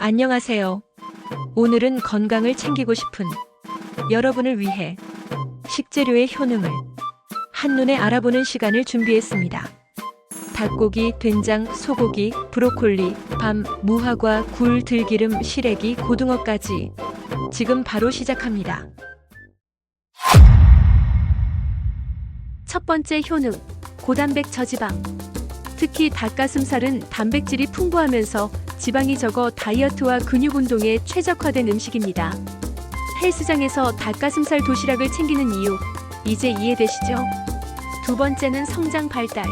안녕하세요. 오늘은 건강을 챙기고 싶은 여러분을 위해 식재료의 효능을 한눈에 알아보는 시간을 준비했습니다. 닭고기, 된장, 소고기, 브로콜리, 밤, 무화과, 굴, 들기름, 시래기, 고등어까지 지금 바로 시작합니다. 첫 번째 효능, 고단백 저지방. 특히 닭가슴살은 단백질이 풍부하면서 지방이 적어 다이어트와 근육 운동에 최적화된 음식입니다. 헬스장에서 닭가슴살 도시락을 챙기는 이유, 이제 이해되시죠? 두 번째는 성장 발달.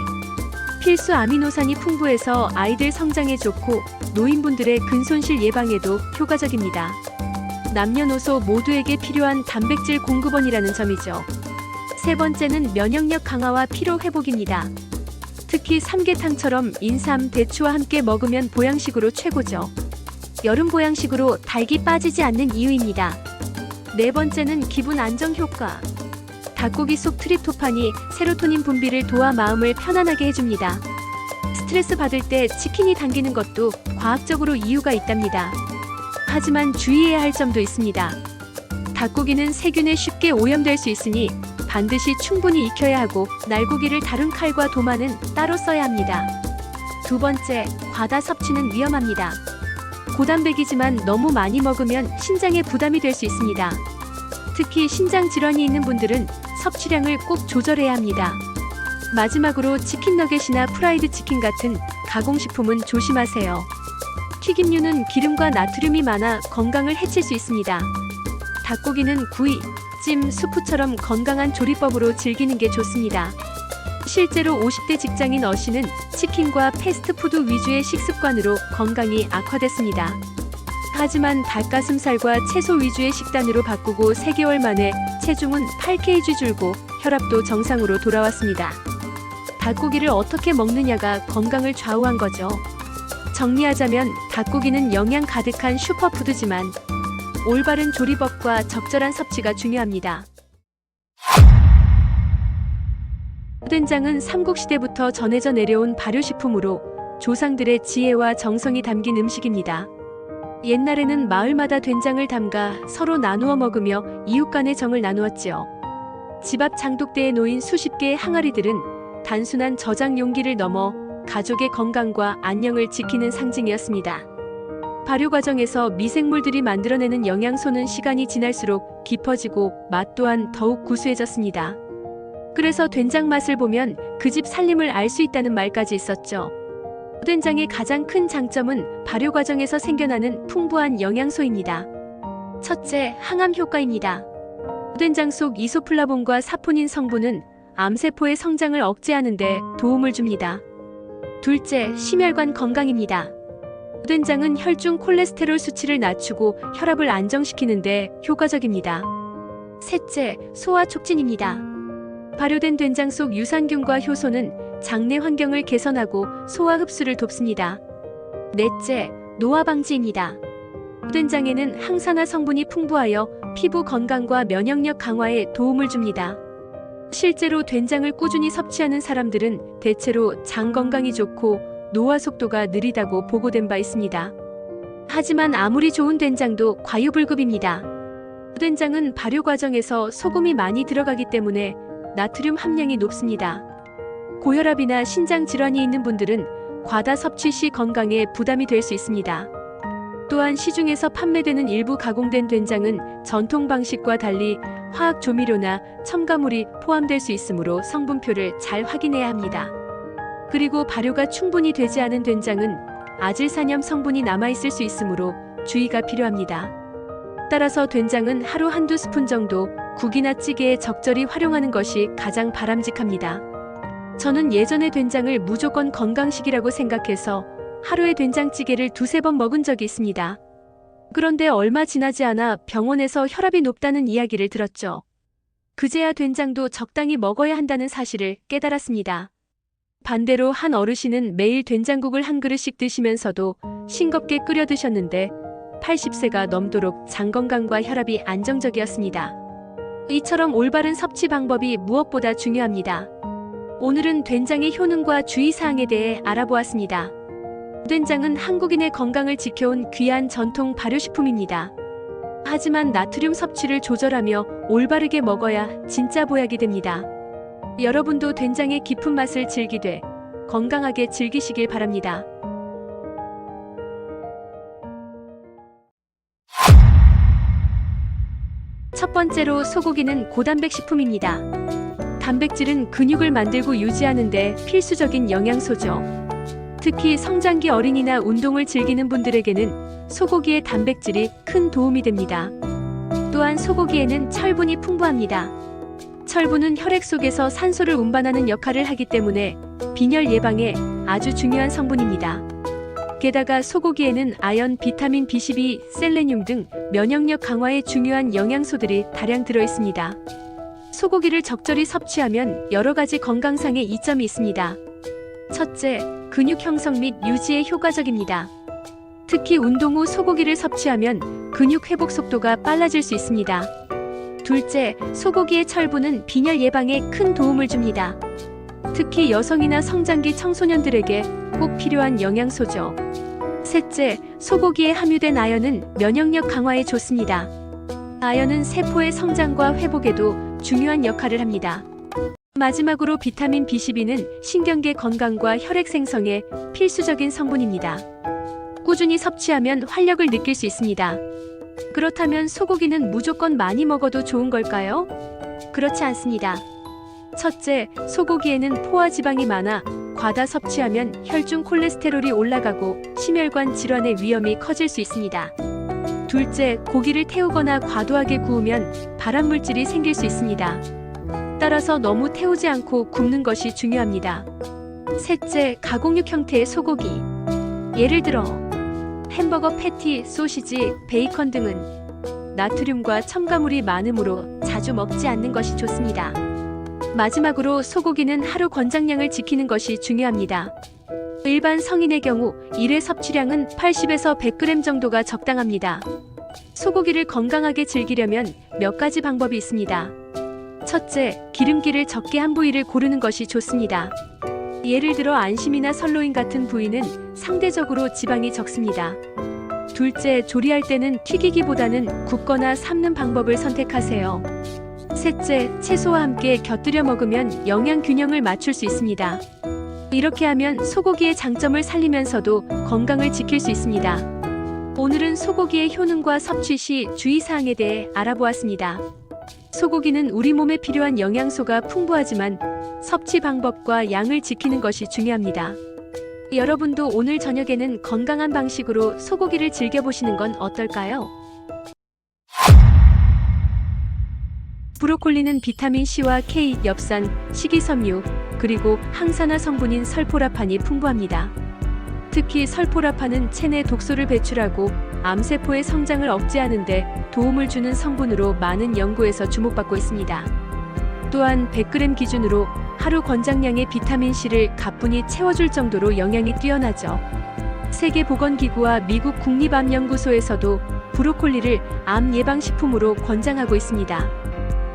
필수 아미노산이 풍부해서 아이들 성장에 좋고 노인분들의 근손실 예방에도 효과적입니다. 남녀노소 모두에게 필요한 단백질 공급원이라는 점이죠. 세 번째는 면역력 강화와 피로 회복입니다. 특히 삼계탕처럼 인삼, 대추와 함께 먹으면 보양식으로 최고죠. 여름 보양식으로 닭이 빠지지 않는 이유입니다. 네 번째는 기분 안정 효과. 닭고기 속 트립토판이 세로토닌 분비를 도와 마음을 편안하게 해줍니다. 스트레스 받을 때 치킨이 당기는 것도 과학적으로 이유가 있답니다. 하지만 주의해야 할 점도 있습니다. 닭고기는 세균에 쉽게 오염될 수 있으니 반드시 충분히 익혀야 하고 날고기를 다룬 칼과 도마는 따로 써야 합니다. 두 번째, 과다 섭취는 위험합니다. 고단백이지만 너무 많이 먹으면 신장에 부담이 될 수 있습니다. 특히 신장 질환이 있는 분들은 섭취량을 꼭 조절해야 합니다. 마지막으로 치킨 너겟이나 프라이드 치킨 같은 가공식품은 조심하세요. 튀김류는 기름과 나트륨이 많아 건강을 해칠 수 있습니다. 닭고기는 구이, 찜, 수프처럼 건강한 조리법으로 즐기는 게 좋습니다. 실제로 50대 직장인 어씨는 치킨과 패스트푸드 위주의 식습관으로 건강이 악화됐습니다. 하지만 닭가슴살과 채소 위주의 식단으로 바꾸고 3개월 만에 체중은 8kg 줄고 혈압도 정상으로 돌아왔습니다. 닭고기를 어떻게 먹느냐가 건강을 좌우한 거죠. 정리하자면 닭고기는 영양 가득한 슈퍼푸드지만 올바른 조리법과 적절한 섭취가 중요합니다. 된장은 삼국시대부터 전해져 내려온 발효식품으로 조상들의 지혜와 정성이 담긴 음식입니다. 옛날에는 마을마다 된장을 담가 서로 나누어 먹으며 이웃 간의 정을 나누었지요. 집 앞 장독대에 놓인 수십 개의 항아리들은 단순한 저장 용기를 넘어 가족의 건강과 안녕을 지키는 상징이었습니다. 발효 과정에서 미생물들이 만들어내는 영양소는 시간이 지날수록 깊어지고 맛 또한 더욱 구수해졌습니다. 그래서 된장 맛을 보면 그 집 살림을 알 수 있다는 말까지 있었죠. 된장의 가장 큰 장점은 발효 과정에서 생겨나는 풍부한 영양소입니다. 첫째, 항암 효과입니다. 된장 속 이소플라본과 사포닌 성분은 암세포의 성장을 억제하는 데 도움을 줍니다. 둘째, 심혈관 건강입니다. 된장은 혈중 콜레스테롤 수치를 낮추고 혈압을 안정시키는 데 효과적입니다. 셋째, 소화 촉진입니다. 발효된 된장 속 유산균과 효소는 장내 환경을 개선하고 소화 흡수를 돕습니다. 넷째, 노화 방지입니다. 된장에는 항산화 성분이 풍부하여 피부 건강과 면역력 강화에 도움을 줍니다. 실제로 된장을 꾸준히 섭취하는 사람들은 대체로 장 건강이 좋고 노화 속도가 느리다고 보고된 바 있습니다. 하지만 아무리 좋은 된장도 과유불급입니다. 된장은 발효 과정에서 소금이 많이 들어가기 때문에 나트륨 함량이 높습니다. 고혈압이나 신장 질환이 있는 분들은 과다 섭취 시 건강에 부담이 될 수 있습니다. 또한 시중에서 판매되는 일부 가공된 된장은 전통 방식과 달리 화학 조미료나 첨가물이 포함될 수 있으므로 성분표를 잘 확인해야 합니다. 그리고 발효가 충분히 되지 않은 된장은 아질산염 성분이 남아있을 수 있으므로 주의가 필요합니다. 따라서 된장은 하루 한두 스푼 정도 국이나 찌개에 적절히 활용하는 것이 가장 바람직합니다. 저는 예전에 된장을 무조건 건강식이라고 생각해서 하루에 된장찌개를 2~3번 먹은 적이 있습니다. 그런데 얼마 지나지 않아 병원에서 혈압이 높다는 이야기를 들었죠. 그제야 된장도 적당히 먹어야 한다는 사실을 깨달았습니다. 반대로 한 어르신은 매일 된장국을 한 그릇씩 드시면서도 싱겁게 끓여 드셨는데 80세가 넘도록 장 건강과 혈압이 안정적이었습니다. 이처럼 올바른 섭취 방법이 무엇보다 중요합니다. 오늘은 된장의 효능과 주의사항에 대해 알아보았습니다. 된장은 한국인의 건강을 지켜온 귀한 전통 발효식품입니다. 하지만 나트륨 섭취를 조절하며 올바르게 먹어야 진짜 보약이 됩니다. 여러분도 된장의 깊은 맛을 즐기되 건강하게 즐기시길 바랍니다. 첫 번째로 소고기는 고단백 식품입니다. 단백질은 근육을 만들고 유지하는 데 필수적인 영양소죠. 특히 성장기 어린이나 운동을 즐기는 분들에게는 소고기의 단백질이 큰 도움이 됩니다. 또한 소고기에는 철분이 풍부합니다. 철분은 혈액 속에서 산소를 운반하는 역할을 하기 때문에 빈혈 예방에 아주 중요한 성분입니다. 게다가 소고기에는 아연, 비타민 B12, 셀레늄 등 면역력 강화에 중요한 영양소들이 다량 들어 있습니다. 소고기를 적절히 섭취하면 여러 가지 건강상의 이점이 있습니다. 첫째, 근육 형성 및 유지에 효과적입니다. 특히 운동 후 소고기를 섭취하면 근육 회복 속도가 빨라질 수 있습니다. 둘째, 소고기의 철분은 빈혈 예방에 큰 도움을 줍니다. 특히 여성이나 성장기 청소년들에게 꼭 필요한 영양소죠. 셋째, 소고기에 함유된 아연은 면역력 강화에 좋습니다. 아연은 세포의 성장과 회복에도 중요한 역할을 합니다. 마지막으로 비타민 B12는 신경계 건강과 혈액 생성에 필수적인 성분입니다. 꾸준히 섭취하면 활력을 느낄 수 있습니다. 그렇다면 소고기는 무조건 많이 먹어도 좋은 걸까요? 그렇지 않습니다. 첫째, 소고기에는 포화지방이 많아 과다 섭취하면 혈중 콜레스테롤이 올라가고 심혈관 질환의 위험이 커질 수 있습니다. 둘째, 고기를 태우거나 과도하게 구우면 발암물질이 생길 수 있습니다. 따라서 너무 태우지 않고 굽는 것이 중요합니다. 셋째, 가공육 형태의 소고기. 예를 들어 햄버거 패티, 소시지, 베이컨 등은 나트륨과 첨가물이 많으므로 자주 먹지 않는 것이 좋습니다. 마지막으로 소고기는 하루 권장량을 지키는 것이 중요합니다. 일반 성인의 경우 1회 섭취량은 80에서 100g 정도가 적당합니다. 소고기를 건강하게 즐기려면 몇 가지 방법이 있습니다. 첫째, 기름기를 적게 한 부위를 고르는 것이 좋습니다. 예를 들어 안심이나 설로인 같은 부위는 상대적으로 지방이 적습니다. 둘째, 조리할 때는 튀기기보다는 굽거나 삶는 방법을 선택하세요. 셋째, 채소와 함께 곁들여 먹으면 영양 균형을 맞출 수 있습니다. 이렇게 하면 소고기의 장점을 살리면서도 건강을 지킬 수 있습니다. 오늘은 소고기의 효능과 섭취 시 주의사항에 대해 알아보았습니다. 소고기는 우리 몸에 필요한 영양소가 풍부하지만 섭취 방법과 양을 지키는 것이 중요합니다. 여러분도 오늘 저녁에는 건강한 방식으로 소고기를 즐겨보시는 건 어떨까요? 브로콜리는 비타민C와 K, 엽산, 식이섬유, 그리고 항산화 성분인 설포라판이 풍부합니다. 특히 설포라판은 체내 독소를 배출하고 암세포의 성장을 억제하는 데 도움을 주는 성분으로 많은 연구에서 주목받고 있습니다. 또한 100g 기준으로 하루 권장량의 비타민C를 가뿐히 채워줄 정도로 영양이 뛰어나죠. 세계보건기구와 미국 국립암연구소에서도 브로콜리를 암 예방식품으로 권장하고 있습니다.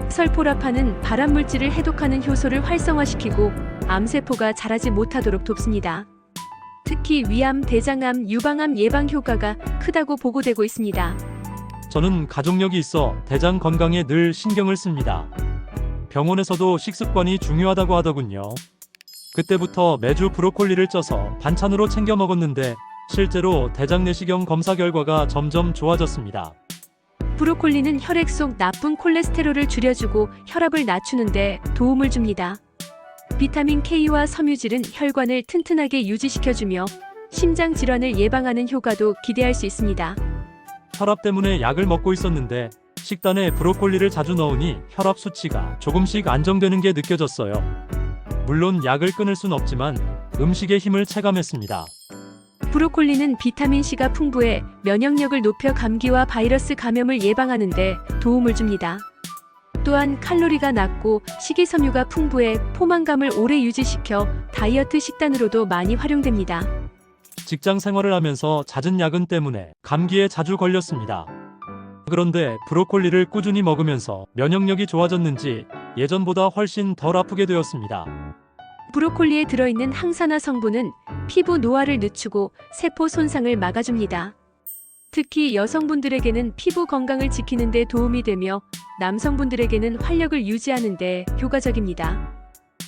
설포라판은 발암물질을 해독하는 효소를 활성화시키고 암세포가 자라지 못하도록 돕습니다. 특히 위암, 대장암, 유방암 예방 효과가 크다고 보고되고 있습니다. 저는 가족력이 있어 대장 건강에 늘 신경을 씁니다. 병원에서도 식습관이 중요하다고 하더군요. 그때부터 매주 브로콜리를 쪄서 반찬으로 챙겨 먹었는데 실제로 대장 내시경 검사 결과가 점점 좋아졌습니다. 브로콜리는 혈액 속 나쁜 콜레스테롤을 줄여주고 혈압을 낮추는 데 도움을 줍니다. 비타민 K와 섬유질은 혈관을 튼튼하게 유지시켜주며 심장 질환을 예방하는 효과도 기대할 수 있습니다. 혈압 때문에 약을 먹고 있었는데 식단에 브로콜리를 자주 넣으니 혈압 수치가 조금씩 안정되는 게 느껴졌어요. 물론 약을 끊을 순 없지만 음식의 힘을 체감했습니다. 브로콜리는 비타민C가 풍부해 면역력을 높여 감기와 바이러스 감염을 예방하는 데 도움을 줍니다. 또한 칼로리가 낮고 식이섬유가 풍부해 포만감을 오래 유지시켜 다이어트 식단으로도 많이 활용됩니다. 직장 생활을 하면서 잦은 야근 때문에 감기에 자주 걸렸습니다. 그런데 브로콜리를 꾸준히 먹으면서 면역력이 좋아졌는지 예전보다 훨씬 덜 아프게 되었습니다. 브로콜리에 들어있는 항산화 성분은 피부 노화를 늦추고 세포 손상을 막아줍니다. 특히 여성분들에게는 피부 건강을 지키는 데 도움이 되며 남성분들에게는 활력을 유지하는 데 효과적입니다.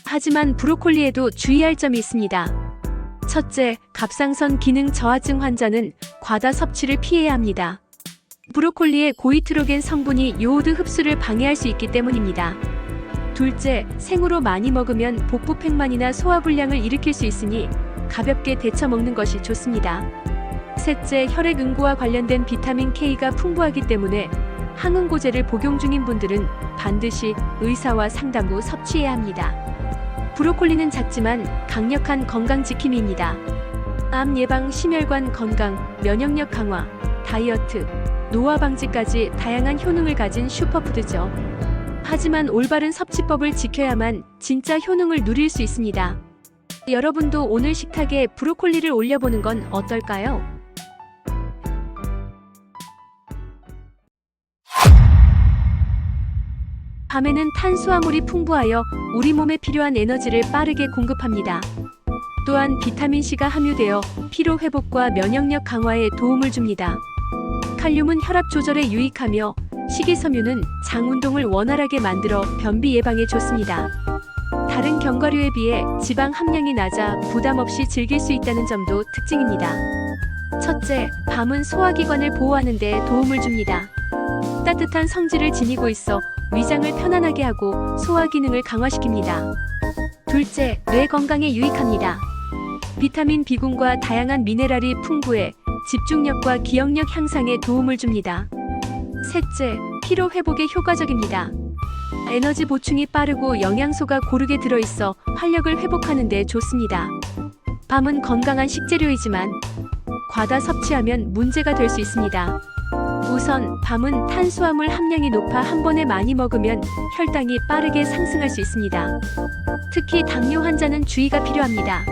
하지만 브로콜리에도 주의할 점이 있습니다. 첫째, 갑상선 기능 저하증 환자는 과다 섭취를 피해야 합니다. 브로콜리의 고이트로겐 성분이 요오드 흡수를 방해할 수 있기 때문입니다. 둘째, 생으로 많이 먹으면 복부팽만이나 소화불량을 일으킬 수 있으니 가볍게 데쳐 먹는 것이 좋습니다. 셋째, 혈액 응고와 관련된 비타민 K가 풍부하기 때문에 항응고제를 복용 중인 분들은 반드시 의사와 상담 후 섭취해야 합니다. 브로콜리는 작지만 강력한 건강지킴이입니다. 암 예방, 심혈관 건강, 면역력 강화, 다이어트, 노화 방지까지 다양한 효능을 가진 슈퍼푸드죠. 하지만 올바른 섭취법을 지켜야만 진짜 효능을 누릴 수 있습니다. 여러분도 오늘 식탁에 브로콜리를 올려보는 건 어떨까요? 밤에는 탄수화물이 풍부하여 우리 몸에 필요한 에너지를 빠르게 공급합니다. 또한 비타민C가 함유되어 피로 회복과 면역력 강화에 도움을 줍니다. 칼륨은 혈압 조절에 유익하며 식이섬유는 장 운동을 원활하게 만들어 변비 예방에 좋습니다. 다른 견과류에 비해 지방 함량이 낮아 부담 없이 즐길 수 있다는 점도 특징입니다. 첫째, 밤은 소화기관을 보호하는 데 도움을 줍니다. 따뜻한 성질을 지니고 있어 위장을 편안하게 하고 소화 기능을 강화시킵니다. 둘째, 뇌 건강에 유익합니다. 비타민 B군과 다양한 미네랄이 풍부해 집중력과 기억력 향상에 도움을 줍니다. 셋째, 피로 회복에 효과적입니다. 에너지 보충이 빠르고 영양소가 고르게 들어있어 활력을 회복하는 데 좋습니다. 밤은 건강한 식재료이지만 과다 섭취하면 문제가 될 수 있습니다. 우선 밤은 탄수화물 함량이 높아 한 번에 많이 먹으면 혈당이 빠르게 상승할 수 있습니다. 특히 당뇨 환자는 주의가 필요합니다.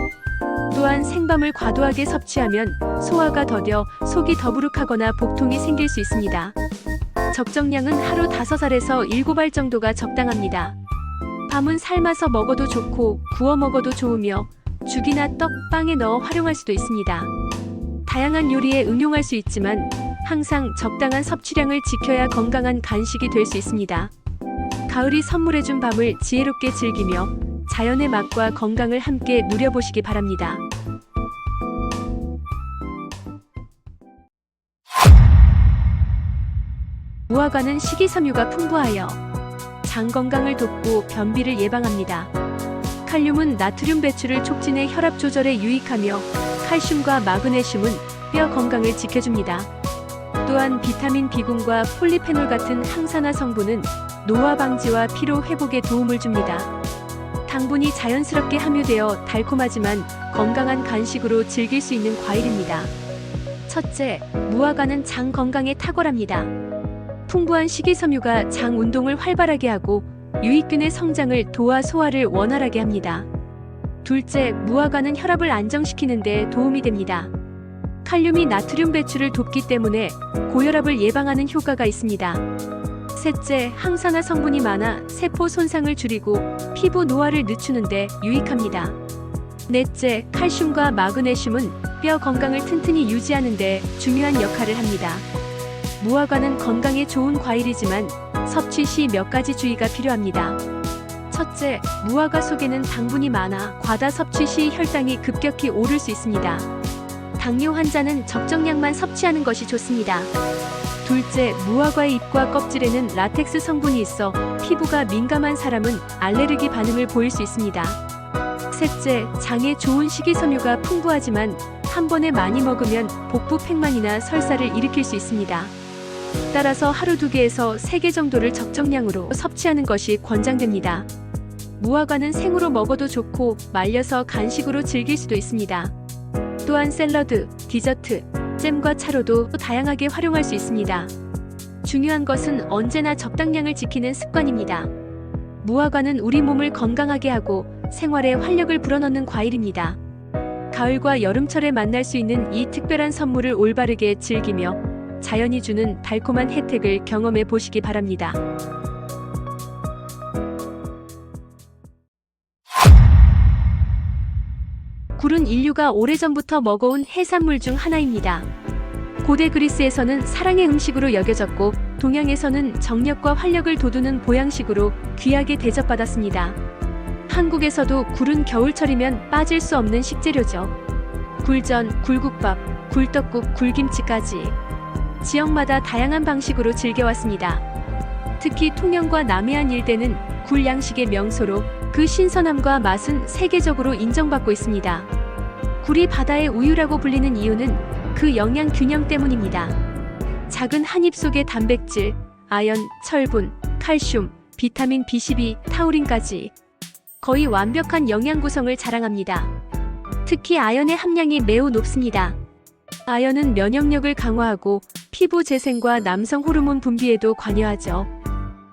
또한 생밤을 과도하게 섭취하면 소화가 더뎌 속이 더부룩하거나 복통이 생길 수 있습니다. 적정량은 하루 5알에서 7알 정도가 적당합니다. 밤은 삶아서 먹어도 좋고 구워 먹어도 좋으며 죽이나 떡, 빵에 넣어 활용할 수도 있습니다. 다양한 요리에 응용할 수 있지만 항상 적당한 섭취량을 지켜야 건강한 간식이 될 수 있습니다. 가을이 선물해준 밤을 지혜롭게 즐기며 자연의 맛과 건강을 함께 누려보시기 바랍니다. 무화과는 식이섬유가 풍부하여 장 건강을 돕고 변비를 예방합니다. 칼륨은 나트륨 배출을 촉진해 혈압 조절에 유익하며 칼슘과 마그네슘은 뼈 건강을 지켜줍니다. 또한 비타민 B군과 폴리페놀 같은 항산화 성분은 노화 방지와 피로 회복에 도움을 줍니다. 당분이 자연스럽게 함유되어 달콤하지만 건강한 간식으로 즐길 수 있는 과일입니다. 첫째, 무화과는 장 건강에 탁월합니다. 풍부한 식이섬유가 장 운동을 활발하게 하고 유익균의 성장을 도와 소화를 원활하게 합니다. 둘째, 무화과는 혈압을 안정시키는 데 도움이 됩니다. 칼륨이 나트륨 배출을 돕기 때문에 고혈압을 예방하는 효과가 있습니다. 셋째, 항산화 성분이 많아 세포 손상을 줄이고 피부 노화를 늦추는 데 유익합니다. 넷째, 칼슘과 마그네슘은 뼈 건강을 튼튼히 유지하는 데 중요한 역할을 합니다. 무화과는 건강에 좋은 과일이지만 섭취 시 몇 가지 주의가 필요합니다. 첫째, 무화과 속에는 당분이 많아 과다 섭취 시 혈당이 급격히 오를 수 있습니다. 당뇨 환자는 적정량만 섭취하는 것이 좋습니다. 둘째, 무화과의 잎과 껍질에는 라텍스 성분이 있어 피부가 민감한 사람은 알레르기 반응을 보일 수 있습니다. 셋째, 장에 좋은 식이섬유가 풍부하지만 한 번에 많이 먹으면 복부 팽만이나 설사를 일으킬 수 있습니다. 따라서 하루 2개에서 3개 정도를 적정량으로 섭취하는 것이 권장됩니다. 무화과는 생으로 먹어도 좋고 말려서 간식으로 즐길 수도 있습니다. 또한 샐러드, 디저트, 잼과 차로도 다양하게 활용할 수 있습니다. 중요한 것은 언제나 적당량을 지키는 습관입니다. 무화과는 우리 몸을 건강하게 하고 생활에 활력을 불어넣는 과일입니다. 가을과 여름철에 만날 수 있는 이 특별한 선물을 올바르게 즐기며 자연이 주는 달콤한 혜택을 경험해 보시기 바랍니다. 굴은 인류가 오래전부터 먹어온 해산물 중 하나입니다. 고대 그리스에서는 사랑의 음식으로 여겨졌고 동양에서는 정력과 활력을 돋우는 보양식으로 귀하게 대접받았습니다. 한국에서도 굴은 겨울철이면 빠질 수 없는 식재료죠. 굴전, 굴국밥, 굴떡국, 굴김치까지 지역마다 다양한 방식으로 즐겨왔습니다. 특히 통영과 남해안 일대는 굴 양식의 명소로 그 신선함과 맛은 세계적으로 인정받고 있습니다. 굴이 바다의 우유라고 불리는 이유는 그 영양 균형 때문입니다. 작은 한 입 속의 단백질, 아연, 철분, 칼슘, 비타민 B12, 타우린까지 거의 완벽한 영양 구성을 자랑합니다. 특히 아연의 함량이 매우 높습니다. 아연은 면역력을 강화하고 피부 재생과 남성 호르몬 분비에도 관여하죠.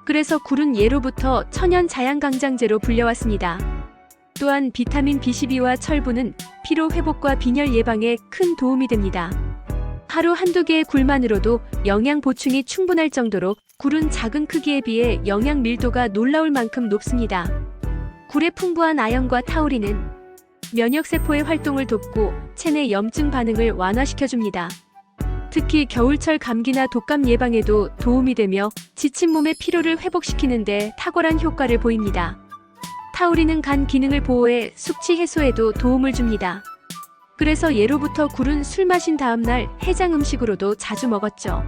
그래서 굴은 예로부터 천연 자양강장제로 불려왔습니다. 또한 비타민 B12와 철분은 피로 회복과 빈혈 예방에 큰 도움이 됩니다. 하루 한두 개의 굴만으로도 영양 보충이 충분할 정도로 굴은 작은 크기에 비해 영양 밀도가 놀라울 만큼 높습니다. 굴의 풍부한 아연과 타우린은 면역세포의 활동을 돕고 체내 염증 반응을 완화시켜줍니다. 특히 겨울철 감기나 독감 예방에도 도움이 되며 지친 몸의 피로를 회복시키는 데 탁월한 효과를 보입니다. 타우린은 간 기능을 보호해 숙취 해소에도 도움을 줍니다. 그래서 예로부터 굴은 술 마신 다음날 해장 음식으로도 자주 먹었죠.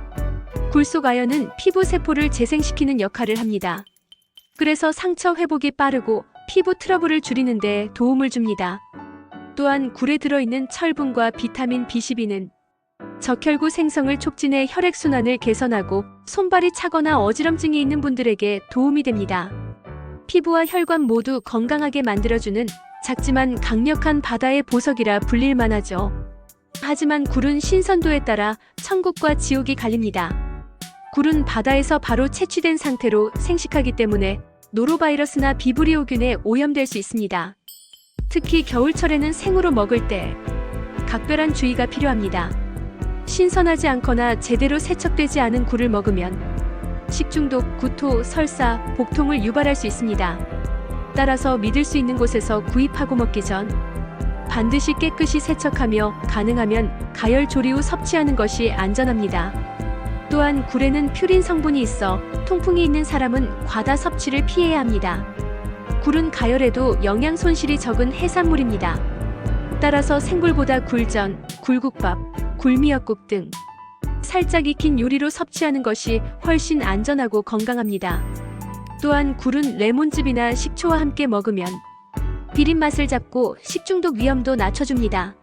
굴 속 아연은 피부 세포를 재생시키는 역할을 합니다. 그래서 상처 회복이 빠르고 피부 트러블을 줄이는 데 도움을 줍니다. 또한 굴에 들어있는 철분과 비타민 B12는 적혈구 생성을 촉진해 혈액순환을 개선하고 손발이 차거나 어지럼증이 있는 분들에게 도움이 됩니다. 피부와 혈관 모두 건강하게 만들어주는 작지만 강력한 바다의 보석이라 불릴 만하죠. 하지만 굴은 신선도에 따라 천국과 지옥이 갈립니다. 굴은 바다에서 바로 채취된 상태로 생식하기 때문에 노로바이러스나 비브리오균에 오염될 수 있습니다. 특히 겨울철에는 생으로 먹을 때 각별한 주의가 필요합니다. 신선하지 않거나 제대로 세척되지 않은 굴을 먹으면 식중독, 구토, 설사, 복통을 유발할 수 있습니다. 따라서 믿을 수 있는 곳에서 구입하고 먹기 전 반드시 깨끗이 세척하며 가능하면 가열 조리 후 섭취하는 것이 안전합니다. 또한 굴에는 퓨린 성분이 있어 통풍이 있는 사람은 과다 섭취를 피해야 합니다. 굴은 가열에도 영양 손실이 적은 해산물입니다. 따라서 생굴보다 굴전, 굴국밥, 굴미역국 등 살짝 익힌 요리로 섭취하는 것이 훨씬 안전하고 건강합니다. 또한 굴은 레몬즙이나 식초와 함께 먹으면 비린 맛을 잡고 식중독 위험도 낮춰줍니다.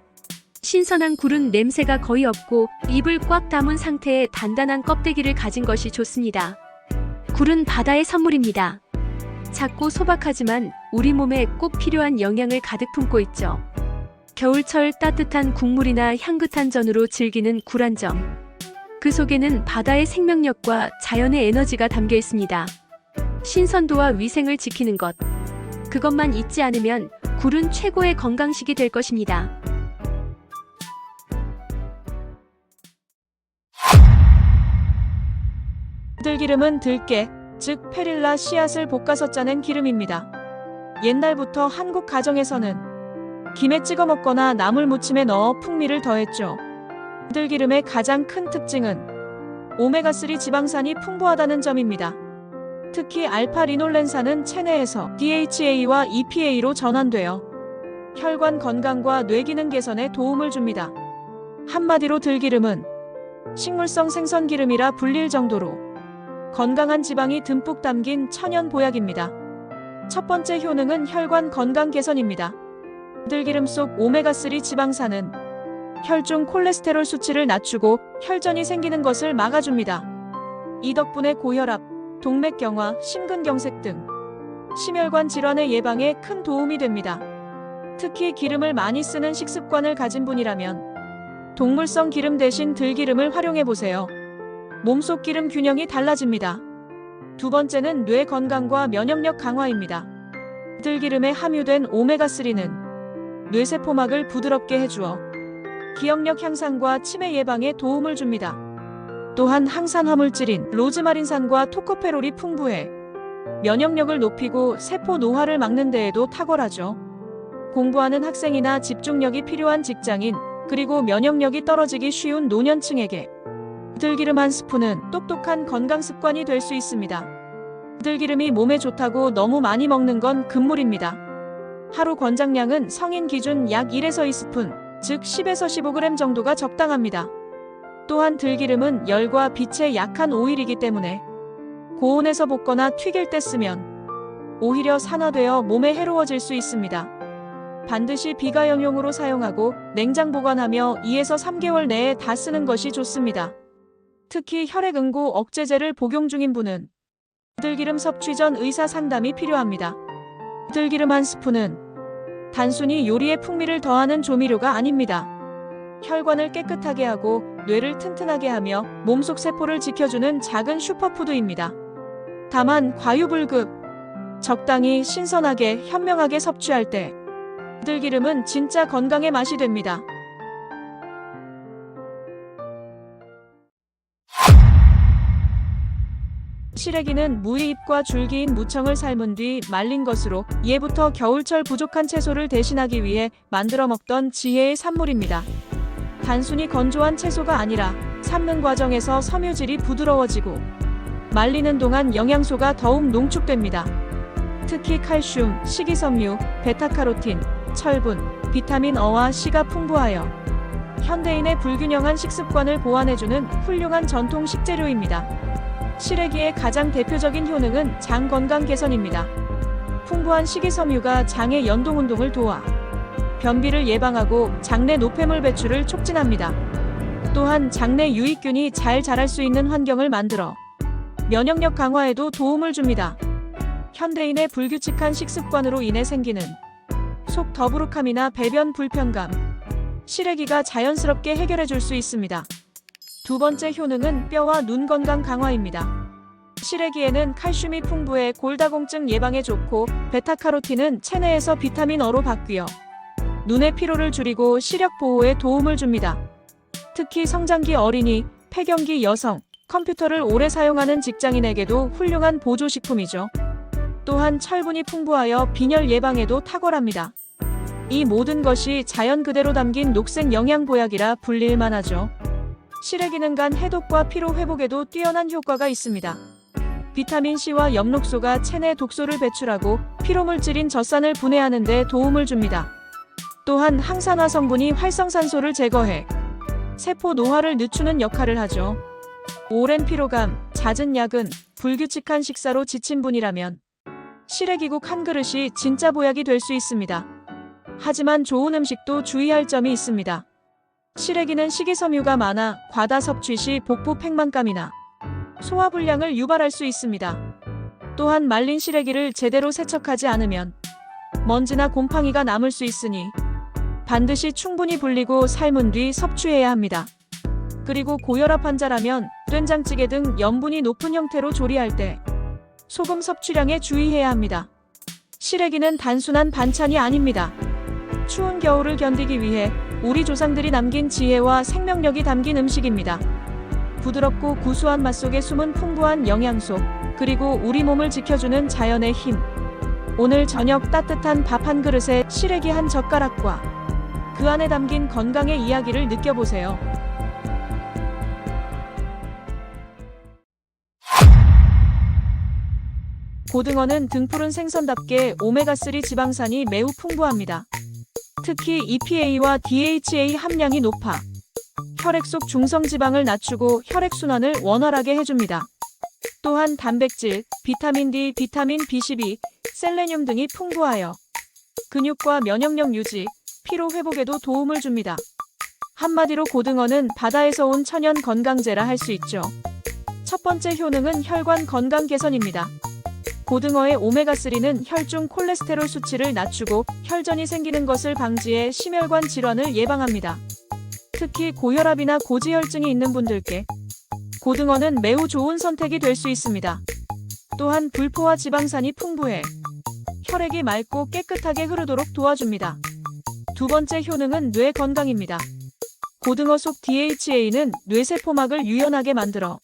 신선한 굴은 냄새가 거의 없고 입을 꽉 다문 상태의 단단한 껍데기를 가진 것이 좋습니다. 굴은 바다의 선물입니다. 작고 소박하지만 우리 몸에 꼭 필요한 영양을 가득 품고 있죠. 겨울철 따뜻한 국물이나 향긋한 전으로 즐기는 굴 한 점. 그 속에는 바다의 생명력과 자연의 에너지가 담겨 있습니다. 신선도와 위생을 지키는 것. 그것만 잊지 않으면 굴은 최고의 건강식이 될 것입니다. 들기름은 들깨, 즉 페릴라 씨앗을 볶아서 짜낸 기름입니다. 옛날부터 한국 가정에서는 김에 찍어 먹거나 나물 무침에 넣어 풍미를 더했죠. 들기름의 가장 큰 특징은 오메가3 지방산이 풍부하다는 점입니다. 특히 알파-리놀렌산은 체내에서 DHA와 EPA로 전환되어 혈관 건강과 뇌기능 개선에 도움을 줍니다. 한마디로 들기름은 식물성 생선기름이라 불릴 정도로 건강한 지방이 듬뿍 담긴 천연 보약입니다. 첫 번째 효능은 혈관 건강 개선입니다. 들기름 속 오메가3 지방산은 혈중 콜레스테롤 수치를 낮추고 혈전이 생기는 것을 막아줍니다. 이 덕분에 고혈압, 동맥경화, 심근경색 등 심혈관 질환의 예방에 큰 도움이 됩니다. 특히 기름을 많이 쓰는 식습관을 가진 분이라면 동물성 기름 대신 들기름을 활용해보세요. 몸속 기름 균형이 달라집니다. 두 번째는 뇌 건강과 면역력 강화입니다. 들기름에 함유된 오메가3는 뇌세포막을 부드럽게 해주어 기억력 향상과 치매 예방에 도움을 줍니다. 또한 항산화 물질인 로즈마린산과 토코페롤이 풍부해 면역력을 높이고 세포 노화를 막는 데에도 탁월하죠. 공부하는 학생이나 집중력이 필요한 직장인, 그리고 면역력이 떨어지기 쉬운 노년층에게 들기름 한 스푼은 똑똑한 건강 습관이 될 수 있습니다. 들기름이 몸에 좋다고 너무 많이 먹는 건 금물입니다. 하루 권장량은 성인 기준 약 1에서 2스푼, 즉 10에서 15g 정도가 적당합니다. 또한 들기름은 열과 빛에 약한 오일이기 때문에 고온에서 볶거나 튀길 때 쓰면 오히려 산화되어 몸에 해로워질 수 있습니다. 반드시 비가연용으로 사용하고 냉장 보관하며 2에서 3개월 내에 다 쓰는 것이 좋습니다. 특히 혈액응고 억제제를 복용 중인 분은 들기름 섭취 전 의사 상담이 필요합니다. 들기름 한 스푼은 단순히 요리에 풍미를 더하는 조미료가 아닙니다. 혈관을 깨끗하게 하고 뇌를 튼튼하게 하며 몸속 세포를 지켜주는 작은 슈퍼푸드입니다. 다만 과유불급, 적당히 신선하게 현명하게 섭취할 때 들기름은 진짜 건강의 맛이 됩니다. 시래기는 무잎과 줄기인 무청을 삶은 뒤 말린 것으로 예부터 겨울철 부족한 채소를 대신하기 위해 만들어 먹던 지혜의 산물입니다. 단순히 건조한 채소가 아니라 삶는 과정에서 섬유질이 부드러워지고 말리는 동안 영양소가 더욱 농축됩니다. 특히 칼슘, 식이섬유, 베타카로틴, 철분, 비타민 어와 C가 풍부하여 현대인의 불균형한 식습관을 보완해주는 훌륭한 전통 식재료입니다. 시래기의 가장 대표적인 효능은 장 건강 개선입니다. 풍부한 식이섬유가 장의 연동운동을 도와 변비를 예방하고 장내 노폐물 배출을 촉진합니다. 또한 장내 유익균이 잘 자랄 수 있는 환경을 만들어 면역력 강화에도 도움을 줍니다. 현대인의 불규칙한 식습관으로 인해 생기는 속 더부룩함이나 배변 불편감, 시래기가 자연스럽게 해결해 줄 수 있습니다. 두 번째 효능은 뼈와 눈 건강 강화입니다. 시래기에는 칼슘이 풍부해 골다공증 예방에 좋고 베타카로틴은 체내에서 비타민 어로 바뀌어 눈의 피로를 줄이고 시력 보호에 도움을 줍니다. 특히 성장기 어린이, 폐경기 여성, 컴퓨터를 오래 사용하는 직장인에게도 훌륭한 보조식품이죠. 또한 철분이 풍부하여 빈혈 예방에도 탁월합니다. 이 모든 것이 자연 그대로 담긴 녹색 영양 보약이라 불릴만 하죠. 시래기는 간 해독과 피로 회복에도 뛰어난 효과가 있습니다. 비타민C와 엽록소가 체내 독소를 배출하고 피로물질인 젖산을 분해하는 데 도움을 줍니다. 또한 항산화 성분이 활성산소를 제거해 세포 노화를 늦추는 역할을 하죠. 오랜 피로감, 잦은 야근, 불규칙한 식사로 지친 분이라면 시래기국 한 그릇이 진짜 보약이 될 수 있습니다. 하지만 좋은 음식도 주의할 점이 있습니다. 시래기는 식이섬유가 많아 과다 섭취 시 복부 팽만감이나 소화불량을 유발할 수 있습니다. 또한 말린 시래기를 제대로 세척하지 않으면 먼지나 곰팡이가 남을 수 있으니 반드시 충분히 불리고 삶은 뒤 섭취해야 합니다. 그리고 고혈압 환자라면 된장찌개 등 염분이 높은 형태로 조리할 때 소금 섭취량에 주의해야 합니다. 시래기는 단순한 반찬이 아닙니다. 추운 겨울을 견디기 위해 우리 조상들이 남긴 지혜와 생명력이 담긴 음식입니다. 부드럽고 구수한 맛 속에 숨은 풍부한 영양소, 그리고 우리 몸을 지켜주는 자연의 힘. 오늘 저녁 따뜻한 밥 한 그릇에 시래기 한 젓가락과 그 안에 담긴 건강의 이야기를 느껴보세요. 고등어는 등푸른 생선답게 오메가3 지방산이 매우 풍부합니다. 특히 EPA와 DHA 함량이 높아 혈액 속 중성지방을 낮추고 혈액순환을 원활하게 해줍니다. 또한 단백질, 비타민 D, 비타민 B12, 셀레늄 등이 풍부하여 근육과 면역력 유지, 피로 회복에도 도움을 줍니다. 한마디로 고등어는 바다에서 온 천연 건강제라 할 수 있죠. 첫 번째 효능은 혈관 건강 개선입니다. 고등어의 오메가3는 혈중 콜레스테롤 수치를 낮추고 혈전이 생기는 것을 방지해 심혈관 질환을 예방합니다. 특히 고혈압이나 고지혈증이 있는 분들께 고등어는 매우 좋은 선택이 될 수 있습니다. 또한 불포화 지방산이 풍부해 혈액이 맑고 깨끗하게 흐르도록 도와줍니다. 두 번째 효능은 뇌 건강입니다. 고등어 속 DHA는 뇌세포막을 유연하게 만들어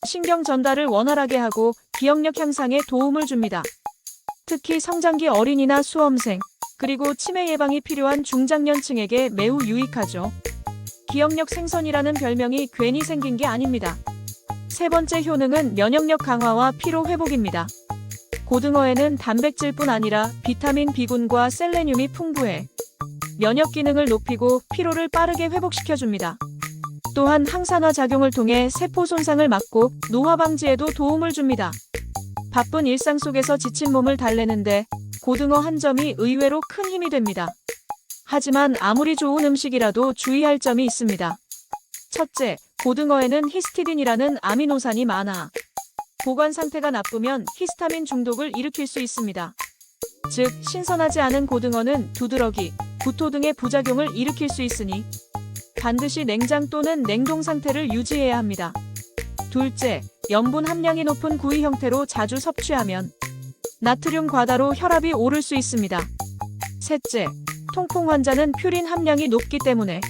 신경 전달을 원활하게 하고 기억력 향상에 도움을 줍니다. 특히 성장기 어린이나 수험생, 그리고 치매 예방이 필요한 중장년층에게 매우 유익하죠. 기억력 생선이라는 별명이 괜히 생긴 게 아닙니다. 세 번째 효능은 면역력 강화와 피로 회복입니다. 고등어에는 단백질뿐 아니라 비타민 B군과 셀레늄이 풍부해 면역 기능을 높이고 피로를 빠르게 회복시켜줍니다. 또한 항산화 작용을 통해 세포 손상을 막고 노화 방지에도 도움을 줍니다. 바쁜 일상 속에서 지친 몸을 달래는데 고등어 한 점이 의외로 큰 힘이 됩니다. 하지만 아무리 좋은 음식이라도 주의할 점이 있습니다. 첫째, 고등어에는 히스티딘이라는 아미노산이 많아 보관 상태가 나쁘면 히스타민 중독을 일으킬 수 있습니다. 즉, 신선하지 않은 고등어는 두드러기, 구토 등의 부작용을 일으킬 수 있으니 반드시 냉장 또는 냉동 상태를 유지해야 합니다. 둘째, 염분 함량이 높은 구이 형태로 자주 섭취하면 나트륨 과다로 혈압이 오를 수 있습니다. 셋째, 통풍 환자는 퓨린 함량이 높기 때문에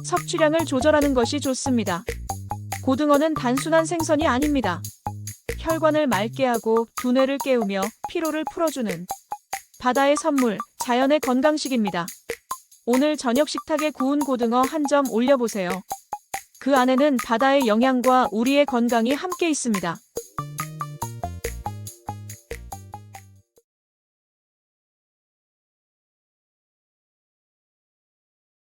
섭취량을 조절하는 것이 좋습니다. 고등어는 단순한 생선이 아닙니다. 혈관을 맑게 하고 두뇌를 깨우며 피로를 풀어주는 바다의 선물, 자연의 건강식입니다. 오늘 저녁 식탁에 구운 고등어 한 점 올려보세요. 그 안에는 바다의 영양과 우리의 건강이 함께 있습니다.